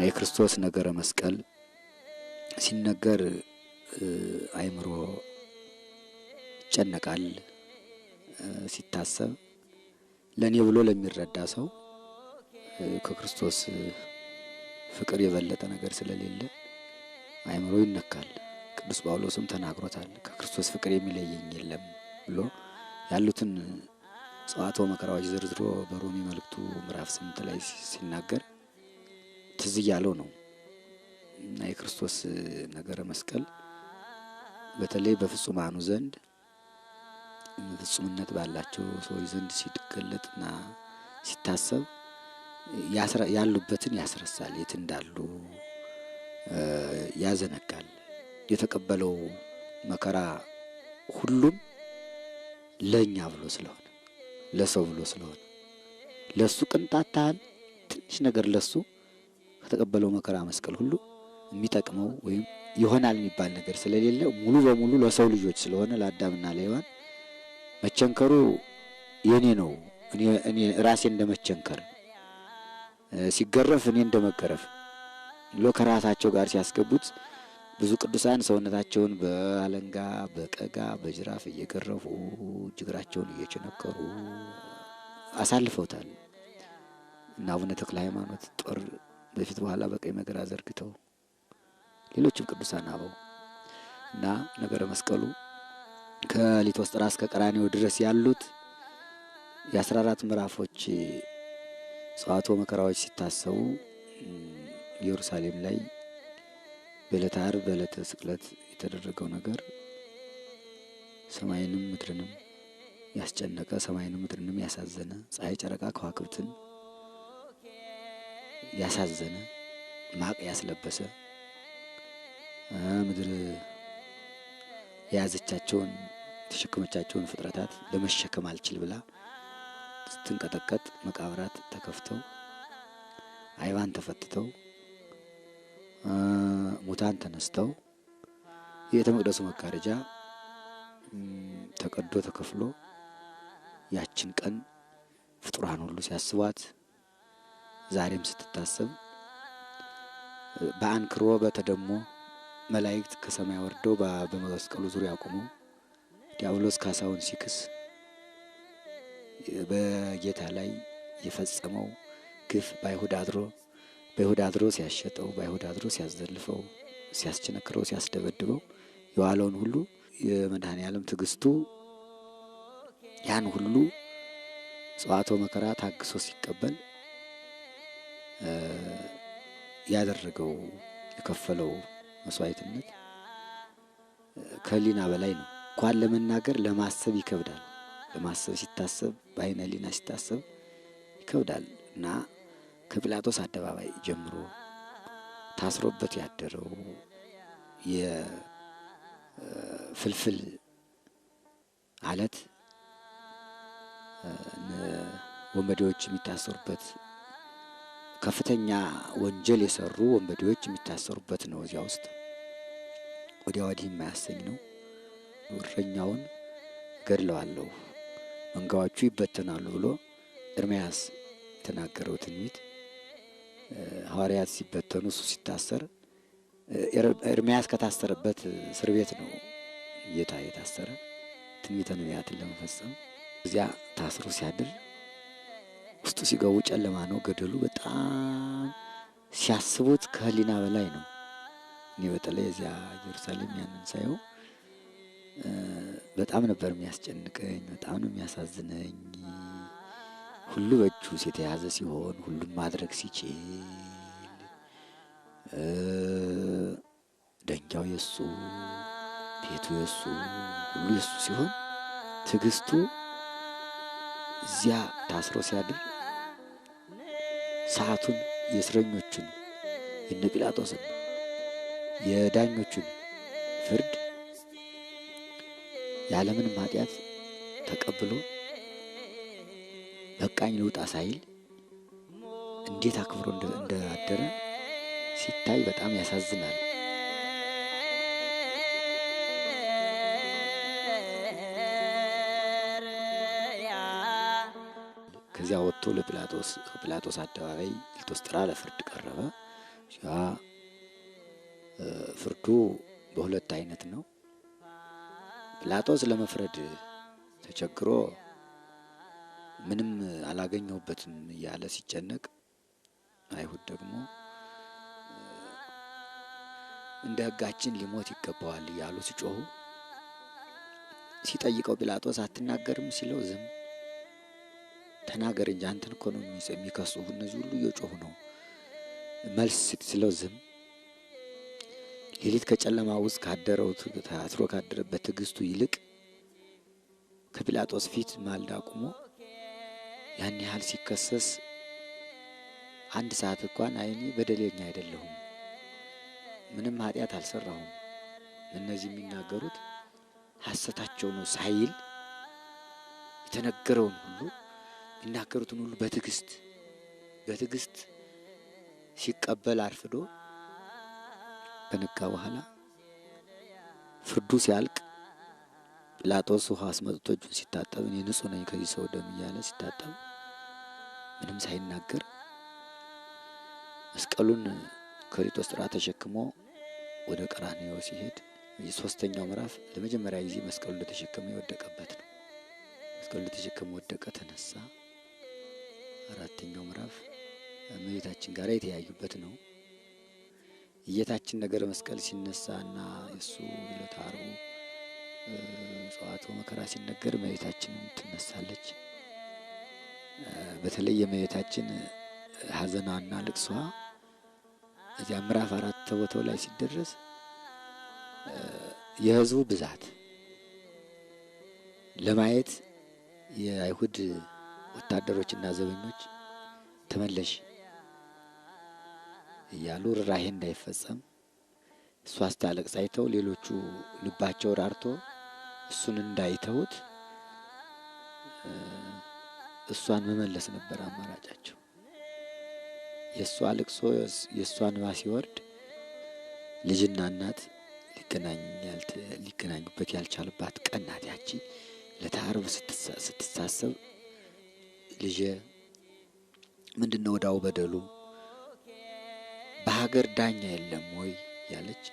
የክርስቶስ ነገረ መስቀል ሲነገር አይምሮ ይጨነቃል። ሲታሰብ ለኔ ብሎ ለሚረዳ ሰው ከክርስቶስ ፍቅር የበለጠ ነገር ስለሌለ አይምሮ ይነካል። ቅዱስ ጳውሎስም ተናግሮታል። ከክርስቶስ ፍቅር የሚለየኝ የለም ብሎ ያሉትን ጸዋትወ መከራዎች ዝርዝሮ በሮሜ መልእክቱ ምዕራፍ 8 ላይ ሲናገር ትዝ ያለው ነው። እና የክርስቶስ ነገረ መስቀል በተለይ በፍጹማኑ ዘንድ ፍጹምነት ባላቸው ሰዎች ዘንድ ሲገለጥና ሲታሰብ ያሉበትን ያስረሳል፣ የት እንዳሉ ያዘነጋል። የተቀበለው መከራ ሁሉም ለኛ ብሎ ስለሆነ ለሰው ብሎ ስለሆነ ለሱ ቅንጣት ታህል ትንሽ ነገር ለሱ ከተቀበለው መከራ መስቀል ሁሉ የሚጠቅመው ወይም ይሆናል የሚባል ነገር ስለሌለ ሙሉ በሙሉ ለሰው ልጆች ስለሆነ ለአዳምና ለሔዋን መቸንከሩ የኔ ነው። እኔ ራሴ እንደመቸንከር ሲገረፍ እኔ እንደመገረፍ ብሎ ከራሳቸው ጋር ሲያስገቡት ብዙ ቅዱሳን ሰውነታቸውን በአለንጋ በቀጋ በጅራፍ እየገረፉ እግራቸውን እየቸነከሩ አሳልፈውታል። እና አቡነ ተክለ ሃይማኖት ጦር በፊት በኋላ በቀኝ መገራ ዘርግተው ሌሎችም ቅዱሳን አበው እና ነገረ መስቀሉ ከሊቶስጥራ እስከ ቀራንዮ ድረስ ያሉት የ14 ምዕራፎች ጸዋትወ መከራዎች ሲታሰቡ ኢየሩሳሌም ላይ በዕለተ ዓርብ በዕለተ ስቅለት የተደረገው ነገር ሰማይንም ምድርንም ያስጨነቀ፣ ሰማይንም ምድርንም ያሳዘነ፣ ፀሐይ ጨረቃ ከዋክብትን ያሳዘነ፣ ማቅ ያስለበሰ፣ ምድር የያዘቻቸውን የተሸከመቻቸውን ፍጥረታት ለመሸከም አልችል ብላ ስትንቀጠቀጥ መቃብራት ተከፍተው አይባን ተፈትተው ሙታን ተነስተው የቤተ መቅደሱ መጋረጃ ተቀዶ ተከፍሎ ያችን ቀን ፍጡራን ሁሉ ሲያስቧት ዛሬም ስትታሰብ በአንክሮ በተደሞ መላእክት ከሰማይ ወርደው በመስቀሉ ዙሪያ ቆመው ዲያብሎስ ካሳውን ሲክስ በጌታ ላይ የፈጸመው ግፍ በይሁዳ አድሮ ሲያሸጠው፣ በይሁዳ አድሮ ሲያዘልፈው፣ ሲያስቸነክረው፣ ሲያስደበድበው የዋለውን ሁሉ የመድኃኔ ዓለም ትዕግስቱ ያን ሁሉ ጸዋትወ መከራ ታግሶ ሲቀበል ያደረገው የከፈለው መስዋዕትነት ከህሊና በላይ ነው። እንኳን ለመናገር ለማሰብ ይከብዳል። ለማሰብ ሲታሰብ በአይነ ህሊና ሲታሰብ ይከብዳል። እና ከጲላጦስ አደባባይ ጀምሮ ታስሮበት ያደረው የፍልፍል አለት ወንበዴዎች የሚታሰሩበት ከፍተኛ ወንጀል የሰሩ ወንበዴዎች የሚታሰሩበት ነው። እዚያ ውስጥ ወዲያ ወዲህ የማያሰኝ ነው። እረኛውን ገድለዋለሁ መንጋዎቹ ይበተናሉ ብሎ ኤርምያስ የተናገረው ትንቢት ሐዋርያት ሲበተኑ እሱ ሲታሰር ኤርምያስ ከታሰረበት እስር ቤት ነው ጌታ የታሰረ ትንቢተ ነቢያትን ለመፈጸም። እዚያ ታስሮ ሲያድር ውስጡ ሲገቡ ጨለማ ነው። ገደሉ በጣም ሲያስቡት ከህሊና በላይ ነው። እኔ በተለይ እዚያ ኢየሩሳሌም ያንን ሳየው በጣም ነበር የሚያስጨንቀኝ፣ በጣም ነው የሚያሳዝነኝ። ሁሉ በእጁ የተያዘ ሲሆን ሁሉም ማድረግ ሲችል ደንጃው የሱ ቤቱ የሱ ሁሉ የሱ ሲሆን ትዕግስቱ እዚያ ታስሮ ሲያድር ሰዓቱን የእስረኞቹን የነ ጲላጦስን የዳኞቹን ፍርድ ያለምንም ኃጢአት ተቀብሎ በቃኝ ልውጣ ሳይል እንዴት አክብሮ እንዳደረ ሲታይ በጣም ያሳዝናል። ከዚያ ወጥቶ ለጲላጦስ አደባባይ ሊቶስጥራ ለፍርድ ቀረበ። ያ ፍርዱ በሁለት አይነት ነው። ጲላጦስ ለመፍረድ ተቸግሮ ምንም አላገኘሁበትም እያለ ሲጨነቅ፣ አይሁድ ደግሞ እንደ ሕጋችን ሊሞት ይገባዋል እያሉ ሲጮሁ፣ ሲጠይቀው ጲላጦስ አትናገርም ሲለው ዝም። ተናገር እንጂ አንተን እኮ ነው የሚከሱህ፣ እነዚህ ሁሉ እየጮሁ ነው። መልስ ሲለው ዝም። ሌሊት ከጨለማ ውስጥ ካደረው ታስሮ ካደረበት ትዕግስቱ ይልቅ ከጲላጦስ ፊት ማልዳ ቆሞ ያን ያህል ሲከሰስ አንድ ሰዓት እንኳን እኔ በደለኛ አይደለሁም፣ ምንም ኃጢአት አልሰራሁም፣ እነዚህ የሚናገሩት ሐሰታቸው ነው ሳይል የተነገረውን ሁሉ የሚናገሩትን ሁሉ በትዕግስት ሲቀበል አርፍዶ ከነጋ በኋላ ፍርዱ ሲያልቅ ጲላጦስ ውሃ አስመጥቶ እጁን ሲታጠብ እኔ ንጹሕ ነኝ ከዚህ ሰው ደም እያለ ሲታጠብ ምንም ሳይናገር መስቀሉን ከሊጦስጥራ ተሸክሞ ወደ ቀራንዮ ሲሄድ የሶስተኛው ምዕራፍ ለመጀመሪያ ጊዜ መስቀሉን እንደተሸከመ የወደቀበት ነው። መስቀሉን እንደተሸከመ ወደቀ፣ ተነሳ። አራተኛው ምዕራፍ እመቤታችን ጋር የተያዩበት ነው። የጌታችን ነገረ መስቀል ሲነሳና የሱ ዕለተ ዓርቡ ጸዋትወ መከራ ሲነገር እመቤታችንም ትነሳለች። በተለይ የእመቤታችን ሐዘኗና ልቅሷ እዚያ ምዕራፍ 4 ቦታው ላይ ሲደረስ የሕዝቡ ብዛት ለማየት የአይሁድ ወታደሮችና ዘበኞች ተመለሽ እያሉ ርኅራኄ እንዳይፈጸም እሷ ስታለቅስ አይተው ሌሎቹ ልባቸው ራርቶ እሱን እንዳይተውት እሷን መመለስ ነበር አማራጫቸው። የእሷ ልቅሶ የእሷ እንባ ሲወርድ ልጅና እናት ሊገናኙበት ያልቻሉባት ቀን ናት ያቺ። ዕለተ ዓርብ ስትታሰብ ልጄ ምንድነው ወዳው በደሉ በሀገር ዳኛ የለም ወይ ያለች፣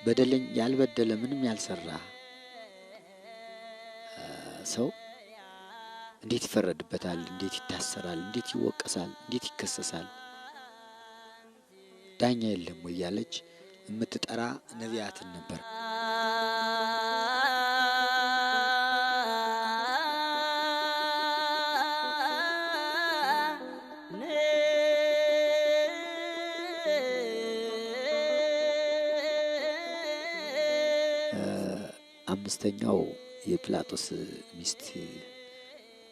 በደለኝ ያልበደለ ምንም ያልሰራ ሰው እንዴት ይፈረድበታል? እንዴት ይታሰራል? እንዴት ይወቀሳል? እንዴት ይከሰሳል? ዳኛ የለም ወይ ያለች የምትጠራ ነቢያትን ነበር። አምስተኛው የጲላጦስ ሚስት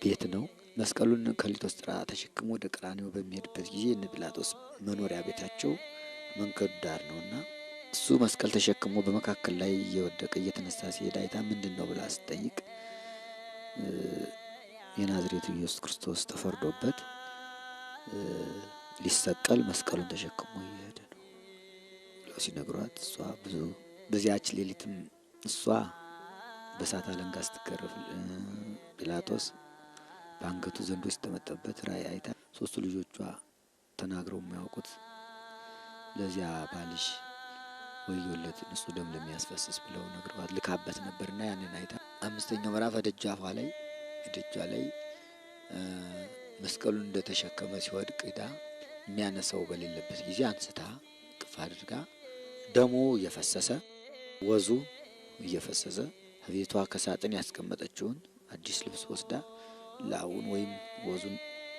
ቤት ነው። መስቀሉን ከሊጦስጥራ ተሸክሞ ወደ ቀራንዮ በሚሄድበት ጊዜ እነ ጲላጦስ መኖሪያ ቤታቸው መንገዱ ዳር ነውና እሱ መስቀል ተሸክሞ በመካከል ላይ እየወደቀ እየተነሳ ሲሄድ አይታ ምንድን ነው ብላ ስትጠይቅ የናዝሬቱ ኢየሱስ ክርስቶስ ተፈርዶበት ሊሰቀል መስቀሉን ተሸክሞ እየሄደ ነው ብለው ሲነግሯት እሷ ብዙ በዚያች ሌሊትም እሷ በእሳት አለንጋ ስትገረፍ ጲላጦስ በአንገቱ ዘንዶ ሲጠመጠበት ራእይ አይታ ሶስቱ ልጆቿ ተናግረው የሚያውቁት ለዚያ ባልሽ ወዮለት ንጹሕ ደም ለሚያስፈስስ ብለው ነግረዋት ልካበት ነበርና ያንን አይታ አምስተኛው ምዕራፍ ደጃፏ ላይ መስቀሉን እንደተሸከመ ሲወድቅ ሄዳ የሚያነሳው በሌለበት ጊዜ አንስታ ቅፍ አድርጋ ደሙ እየፈሰሰ ወዙ እየፈሰሰ ከቤቷ ከሳጥን ያስቀመጠችውን አዲስ ልብስ ወስዳ ላቡን ወይም ወዙን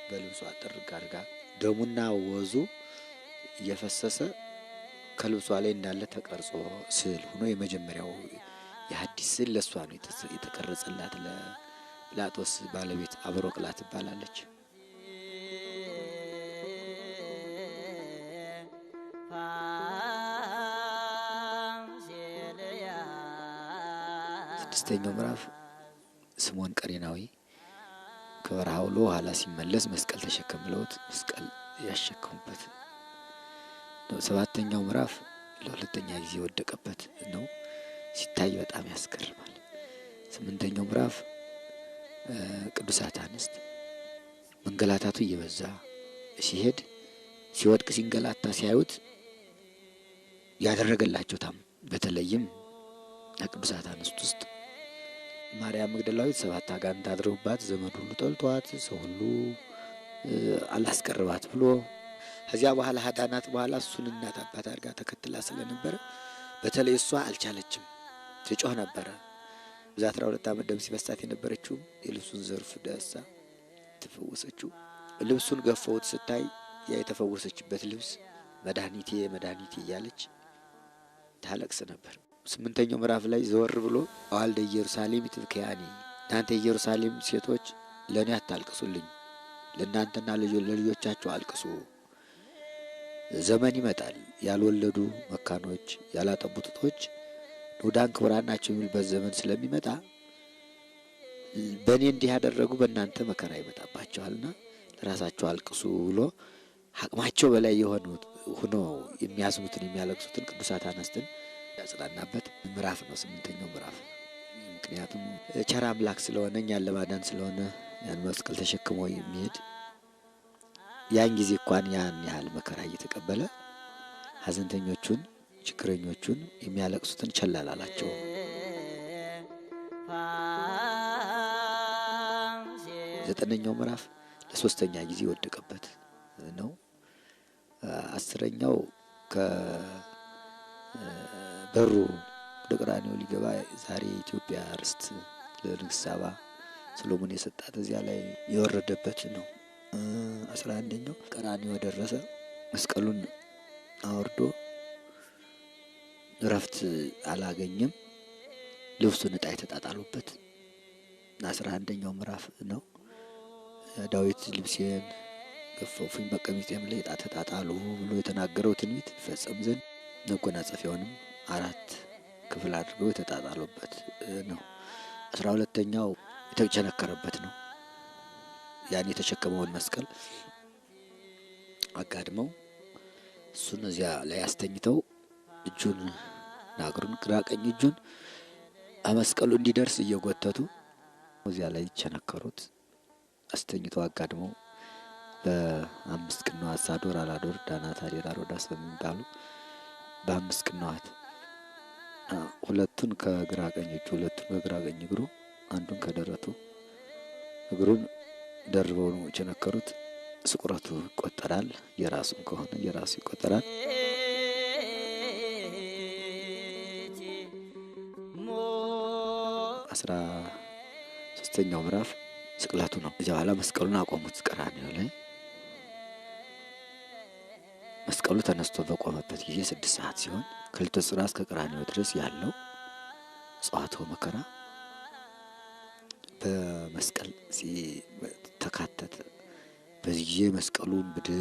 በልብሷ ጥርግ አድርጋ ደሙና ወዙ እየፈሰሰ ከልብሷ ላይ እንዳለ ተቀርጾ ስዕል ሆኖ የመጀመሪያው የሐዲስ ስዕል ለሷ ነው የተቀረጸላት። ለጲላጦስ ባለቤት አብሮቅላ ትባላለች። ስድስተኛው ምዕራፍ ስምዖን ቀሬናዊ ከበረሃ ውሎ ኋላ ሲመለስ መስቀል ተሸክመውት መስቀል ያሸከሙበት ነው። ሰባተኛው ምዕራፍ ለሁለተኛ ጊዜ የወደቀበት ነው። ሲታይ በጣም ያስገርማል። ስምንተኛው ምዕራፍ ቅዱሳት አንስት መንገላታቱ እየበዛ ሲሄድ ሲወድቅ ሲንገላታ ሲያዩት ያደረገላቸው በተለይም ከቅዱሳት አንስት ውስጥ ማርያም መግደላዊት 7 አጋንንት አድረውባት ዘመድ ሁሉ ጠልቷት ሰው ሁሉ አላስቀርባት ብሎ ከዚያ በኋላ ሀዳናት በኋላ እሱን እናት አባት አድርጋ ተከትላ ስለነበረ በተለይ እሷ አልቻለችም፣ ትጮህ ነበረ። በዛ 12 ዓመት ደም ሲፈሳት የነበረችው የልብሱን ዘርፍ ዳሳ ተፈወሰችው። ልብሱን ገፈውት ስታይ ያ የተፈወሰችበት ልብስ መድኃኒቴ መድኃኒቴ እያለች ታለቅስ ነበር። 8ኛው ምዕራፍ ላይ ዘወር ብሎ አዋልደ ኢየሩሳሌም ትብከያኒ፣ እናንተ የኢየሩሳሌም ሴቶች ለእኔ አታልቅሱልኝ፣ ለእናንተና ለልጆቻችሁ አልቅሱ። ዘመን ይመጣል ያልወለዱ መካኖች ያላጠቡ ጡቶች ንዑዳን ክቡራን ናቸው የሚልበት ዘመን ስለሚመጣ በእኔ እንዲህ ያደረጉ በእናንተ መከራ ይመጣባቸዋልና ለራሳቸው አልቅሱ ብሎ አቅማቸው በላይ ሆኖ የሚያዝኑትን የሚያለቅሱትን ቅዱሳት አንስትን ያጽናናበት ምዕራፍ ነው 8ኛው ምዕራፍ። ምክንያቱም ቸር አምላክ ስለሆነ እኛን ለማዳን ስለሆነ ያን መስቀል ተሸክሞ የሚሄድ ያን ጊዜ እንኳን ያን ያህል መከራ እየተቀበለ ሐዘንተኞቹን ችግረኞቹን የሚያለቅሱትን ቸል አላላቸው። 9ኛው ምዕራፍ ለሶስተኛ ጊዜ ወደቀበት ነው። 10ኛው ከበሩ ወደ ቀራንዮ ሊገባ ዛሬ የኢትዮጵያ ርስት ለንግሥት ሳባ ሰሎሞን የሰጣት እዚያ ላይ የወረደበት ነው። 11ኛው ቀራንዮ ደረሰ። መስቀሉን አወርዶ እረፍት አላገኘም። ልብሱን ዕጣ የተጣጣሉበት 11ኛው ምዕራፍ ነው። ዳዊት ልብሴን ገፈፉኝ በቀሚሴም ላይ ዕጣ ተጣጣሉ ብሎ የተናገረው ትንቢት ይፈጸም ዘንድ መጎናጸፊያውንም 4 ክፍል አድርገው የተጣጣሉበት ነው። 12ኛው የተቸነከረበት ነው። ያን የተሸከመውን መስቀል አጋድመው እሱን እዚያ ላይ አስተኝተው እጁን ናግሩን ግራ ቀኝ እጁን መስቀሉ እንዲደርስ እየጎተቱ እዚያ ላይ ቸነከሩት። አስተኝተው አጋድመው በ5 ቅንዋት ሳዶር አላዶር ዳናት አዴራ ሮዳስ በሚባሉ በ5 ቅንዋት ሁለቱን ከግራ ቀኝ እጁ ሁለቱን ከግራ ቀኝ እግሩ አንዱን ከደረቱ እግሩን ደርበው ነው ቸነከሩት። ስቁረቱ ይቆጠራል። የራሱም ከሆነ የራሱ ይቆጠራል። 13ኛው ምዕራፍ ስቅለቱ ነው። እዚያ በኋላ መስቀሉን አቆሙት ቀራንዮ ላይ። መስቀሉ ተነስቶ በቆመበት ጊዜ 6 ሰዓት ሲሆን ከሊተ ጽርሐ እስከ ቀራንዮ ድረስ ያለው ጸዋትወ መከራ በመስቀል ተካተተ። በዚህ ጊዜ መስቀሉን ብድግ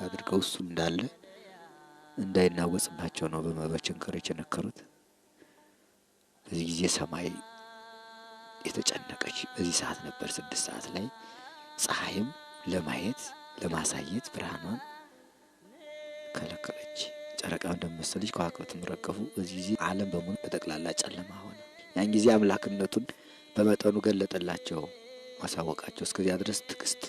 አድርገው እሱ እንዳለ እንዳይናወጽባቸው ነው በቸንከር የቸነከሩት። በዚህ ጊዜ ሰማይ የተጨነቀች በዚህ ሰዓት ነበር። 6 ሰዓት ላይ ፀሐይም ለማየት ለማሳየት ብርሃኗን ከለከለች። ጨረቃም እንደመሰለች ከዋክብትም ረገፉ። በዚህ ጊዜ ዓለም በሙሉ በጠቅላላ ጨለማ ሆነ። ያን ጊዜ አምላክነቱን በመጠኑ ገለጠላቸው፣ ማሳወቃቸው። እስከዚያ ድረስ ትዕግስት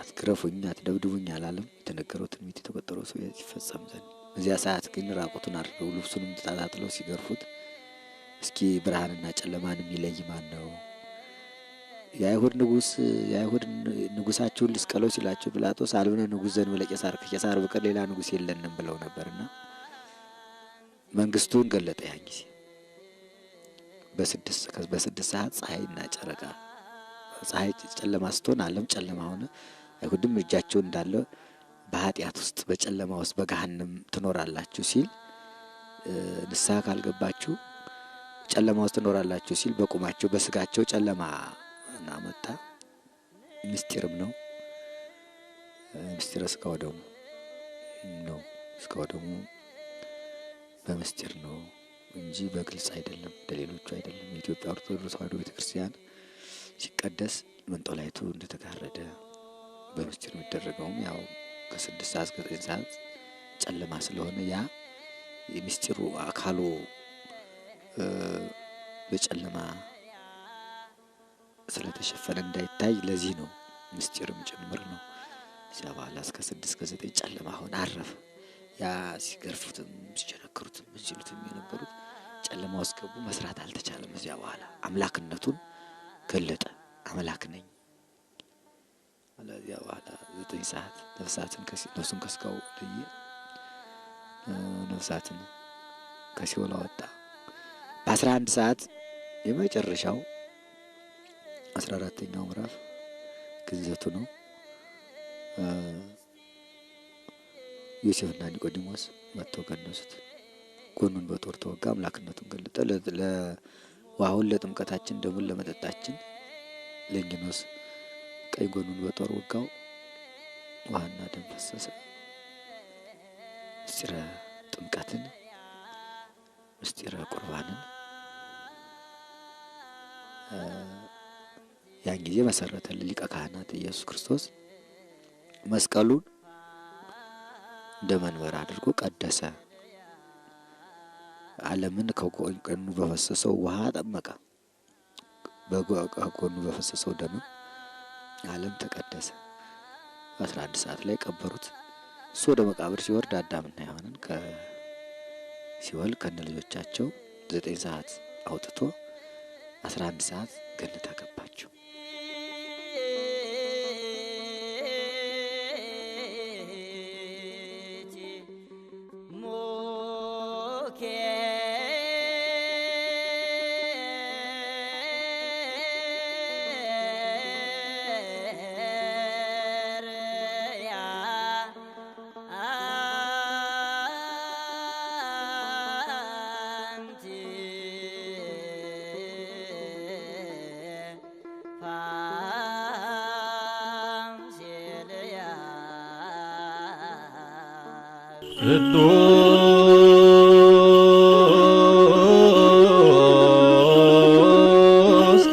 አትግረፉኝ አትደብድቡኝ አላለም። የተነገረው ትንቢት የተቆጠረው ሰው ይፈጸም ዘንድ። በዚያ ሰዓት ግን ራቁቱን አድርገው ልብሱንም ተጣጣጥለው ሲገርፉት እስኪ ብርሃንና ጨለማን የሚለይ ማን ነው? የአይሁድ ንጉሳችሁን ልስቀለው ሲላቸው ጲላጦስ አልብነ ንጉሥ ዘእንበለ ቄሳር ከቄሳር በቀር ሌላ ንጉሥ የለንም ብለው ነበርና መንግስቱን ገለጠ። ያን ጊዜ በ6 ሰዓት ፀሐይና ጨረቃ ፀሐይ ጨለማ ስትሆን ዓለም ጨለማ ሆነ። አይሁድም እጃቸው እንዳለ በኃጢአት ውስጥ በጨለማ ውስጥ በገሃነም ትኖራላችሁ ሲል ንስሐ ካልገባችሁ ጨለማ ውስጥ ትኖራላችሁ ሲል በቁማቸው በስጋቸው ጨለማ እናመጣ። ምስጢርም ነው። ምስጢረ ስጋው ደሙ ነው። ስጋው ደሙ በምስጢር ነው እንጂ በግልጽ አይደለም፣ እንደሌሎቹ አይደለም። የኢትዮጵያ ኦርቶዶክስ ተዋሕዶ ቤተክርስቲያን ሲቀደስ መንጦላይቱ እንደተጋረደ በምስጢር የሚደረገውም ያው ከ6 ሰዓት እስከ 9 ሰዓት ጨለማ ስለሆነ ያ የምስጢሩ አካሉ በጨለማ ስለተሸፈነ እንዳይታይ ለዚህ ነው። ምስጢርም ጭምር ነው። እዚያ በኋላ እስከ 6 እስከ 9 ጨለማ ሆነ፣ አረፈ። ያ ሲገርፉትም ሲቸነክሩትም ሲሉትም የነበሩት ጨለማ ውስጥ ገቡ። መስራት አልተቻለም። እዚያ በኋላ አምላክነቱን ገለጠ። አምላክ ነኝ። እዚያ በኋላ 9 ሰዓት ነፍሱን ከስጋው ለየ፣ ነፍሳትን ከሲኦል አወጣ። በ11 ሰዓት የመጨረሻው 14ኛው ምዕራፍ ግንዘቱ ነው። ዮሴፍና ኒቆዲሞስ መጥተው ገነሱት። ጎኑን በጦር ተወጋ። አምላክነቱን ገለጠ። ለውሃውን ለጥምቀታችን፣ ደሙን ለመጠጣችን ለንጊኖስ ቀኝ ጎኑን በጦር ወጋው። ውሃና ደም ፈሰሰ። ምስጢረ ጥምቀትን ምስጢረ ቁርባንን ያን ጊዜ መሰረተልን ሊቀ ካህናት ኢየሱስ ክርስቶስ። መስቀሉን እንደ መንበር አድርጎ ቀደሰ። ዓለምን ከጎኑ በፈሰሰው ውሃ ጠመቀ። በጎኑ በፈሰሰው ደም ዓለም ተቀደሰ። 11 ሰዓት ላይ ቀበሩት። እሱ ወደ መቃብር ሲወርድ አዳምና ሔዋንን ከሲኦል ከነ ልጆቻቸው 9 ሰዓት አውጥቶ 11 ሰዓት ገነት አገባቸው። ቅዱስ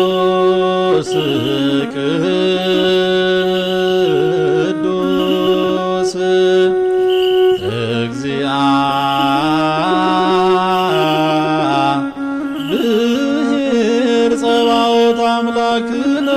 ቅዱስ ቅዱስ እግዚአብሔር ጸባኦት አምላክነ